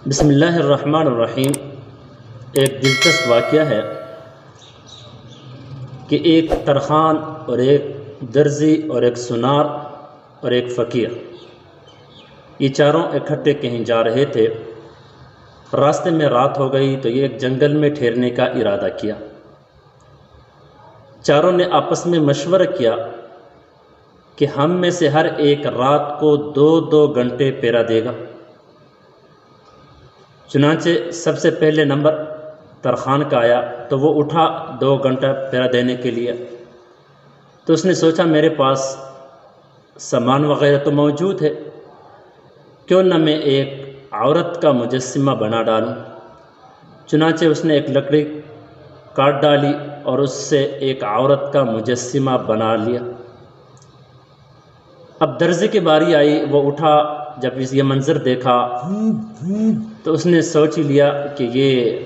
بسم اللہ الرحمن الرحیم۔ ایک دلچسپ واقعہ ہے کہ ایک ترخان اور ایک درزی اور ایک سنار اور ایک فقیر، یہ چاروں اکٹھے کہیں جا رہے تھے۔ راستے میں رات ہو گئی تو یہ ایک جنگل میں ٹھہرنے کا ارادہ کیا۔ چاروں نے آپس میں مشورہ کیا کہ ہم میں سے ہر ایک رات کو 2 گھنٹے پہرا دے گا۔ چنانچہ سب سے پہلے نمبر ترخان کا آیا تو وہ اٹھا 2 گھنٹہ پہرا دینے کے لیے۔ تو اس نے سوچا میرے پاس سامان وغیرہ تو موجود ہے، کیوں نہ میں ایک عورت کا مجسمہ بنا ڈالوں۔ چنانچہ اس نے ایک لکڑی کاٹ ڈالی اور اس سے ایک عورت کا مجسمہ بنا لیا۔ اب درزی کی باری آئی، وہ اٹھا، جب یہ منظر دیکھا تو اس نے سوچ ہی لیا کہ یہ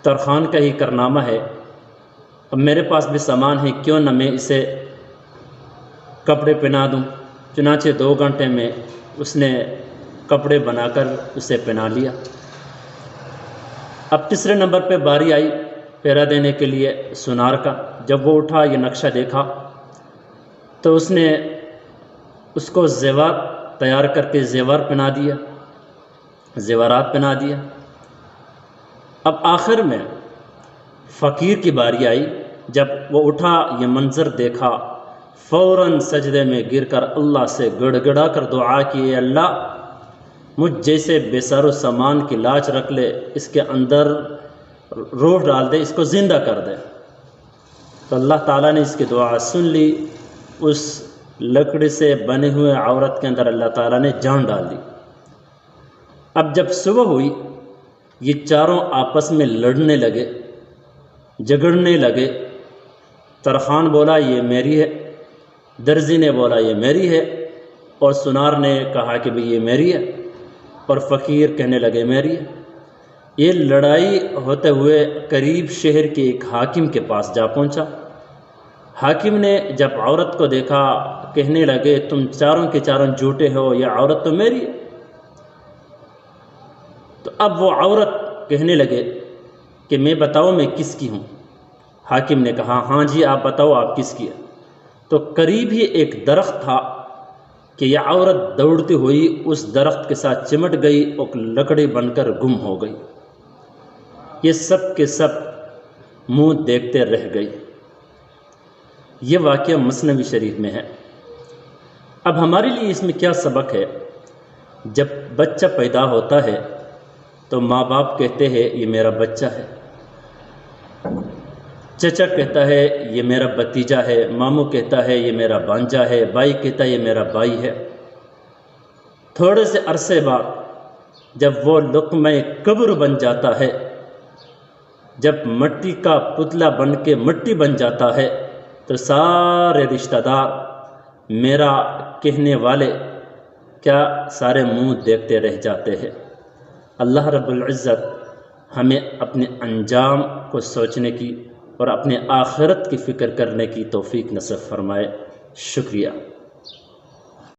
ترخان کا ہی کارنامہ ہے، اب میرے پاس بھی سامان ہے، کیوں نہ میں اسے کپڑے پہنا دوں۔ چنانچہ 2 گھنٹے میں اس نے کپڑے بنا کر اسے پہنا لیا۔ اب تیسرے نمبر پہ باری آئی پہرا دینے کے لیے سنار کا۔ جب وہ اٹھا، یہ نقشہ دیکھا تو اس نے اس کو زیور تیار کر کے زیور پہنا دیا، زیورات پہنا دیا۔ اب آخر میں فقیر کی باری آئی، جب وہ اٹھا، یہ منظر دیکھا، فوراً سجدے میں گر کر اللہ سے گڑ گڑا کر دعا کی، اے اللہ مجھ جیسے بے سر و سامان کی لاج رکھ لے، اس کے اندر روح ڈال دے، اس کو زندہ کر دے۔ تو اللہ تعالیٰ نے اس کی دعا سن لی، اس لکڑی سے بنے ہوئے عورت کے اندر اللہ تعالیٰ نے جان ڈال دی۔ اب جب صبح ہوئی، یہ چاروں آپس میں لڑنے لگے، جھگڑنے لگے۔ ترخان بولا یہ میری ہے، درزی نے بولا یہ میری ہے، اور سنار نے کہا کہ بھئی یہ میری ہے، اور فقیر کہنے لگے میری ہے۔ یہ لڑائی ہوتے ہوئے قریب شہر کے ایک حاکم کے پاس جا پہنچا۔ حاکم نے جب عورت کو دیکھا، کہنے لگے تم چاروں کے چاروں جھوٹے ہو، یہ عورت تو میری ہے۔ تو اب وہ عورت کہنے لگے کہ میں بتاؤ میں کس کی ہوں۔ حاکم نے کہا ہاں جی آپ بتاؤ آپ کس کی ہے۔ تو قریب ہی ایک درخت تھا کہ یہ عورت دوڑتی ہوئی اس درخت کے ساتھ چمٹ گئی اور لکڑی بن کر گم ہو گئی۔ یہ سب کے سب منہ دیکھتے رہ گئی۔ یہ واقعہ مثنوی شریف میں ہے۔ اب ہمارے لیے اس میں کیا سبق ہے؟ جب بچہ پیدا ہوتا ہے تو ماں باپ کہتے ہیں یہ میرا بچہ ہے، چچا کہتا ہے یہ میرا بھتیجا ہے، ماموں کہتا ہے یہ میرا بھانجا ہے، بھائی کہتا ہے یہ میرا بھائی ہے۔ تھوڑے سے عرصے بعد جب وہ لقمہ قبر بن جاتا ہے، جب مٹی کا پتلا بن کے مٹی بن جاتا ہے، تو سارے رشتہ دار میرا کہنے والے کیا سارے منہ دیکھتے رہ جاتے ہیں۔ اللہ رب العزت ہمیں اپنے انجام کو سوچنے کی اور اپنے آخرت کی فکر کرنے کی توفیق نصیب فرمائے۔ شکریہ۔